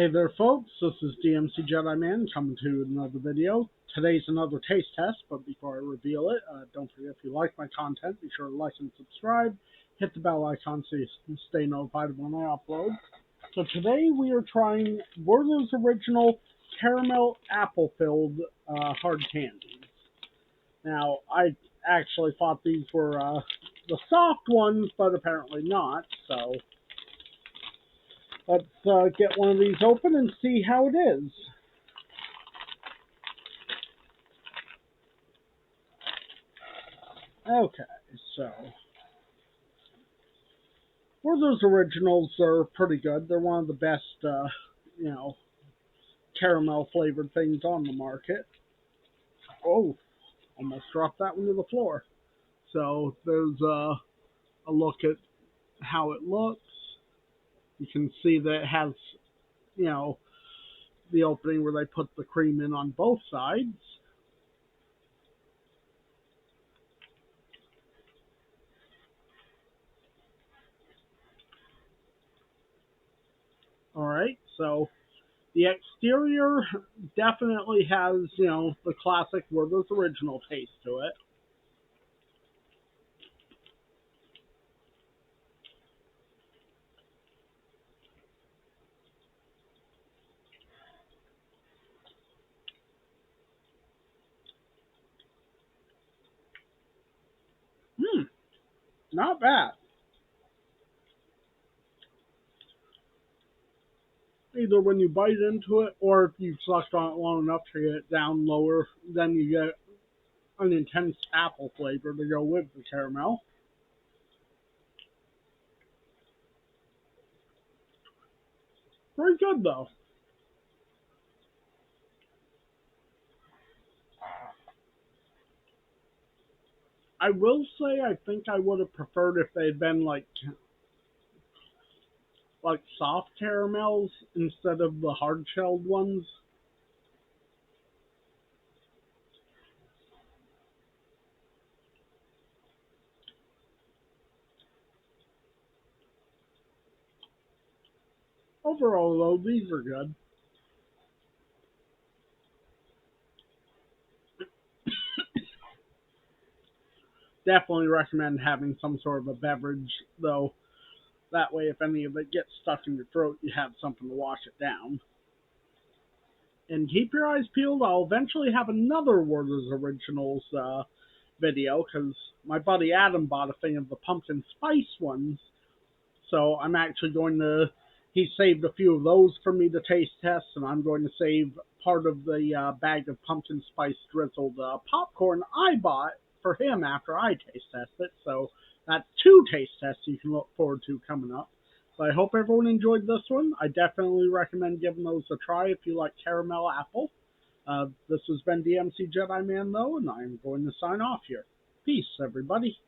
Hey there folks, this is DMC Jedi Man coming to another video. Today's another taste test, but before I reveal it, don't forget if you like my content, be sure to like and subscribe. Hit the bell icon so you stay notified when I upload. So today we are trying Werther's Original Caramel Apple Filled Hard Candies. Now, I actually thought these were the soft ones, but apparently not, so let's get one of these open and see how it is. Okay, so Werther's Originals are pretty good. They're one of the best, you know, caramel flavored things on the market. Oh, almost dropped that one to the floor. So there's a look at how it looks. You can see that it has, you know, the opening where they put the cream in on both sides. All right, so the exterior definitely has, you know, the classic Werther's Original taste to it. Not bad. Either when you bite into it or if you sucked on it long enough to get it down lower, then you get an intense apple flavor to go with the caramel. Very good though. I will say I think I would have preferred if they had been like soft caramels instead of the hard shelled ones. Overall though, these are good. Definitely recommend having some sort of a beverage though. That way if any of it gets stuck in your throat you have something to wash it down. And keep your eyes peeled. I'll eventually have another Werther's Originals video because my buddy Adam bought a thing of the pumpkin spice ones. So I'm actually going to. He saved a few of those for me to taste test, and I'm going to save part of the bag of pumpkin spice drizzled popcorn I bought for him after I taste test it. So that's two taste tests you can look forward to coming up. So I hope everyone enjoyed this one. I definitely recommend giving those a try if you like caramel apple. This has been DMC Jedi Man, though, and I'm going to sign off here. Peace, everybody.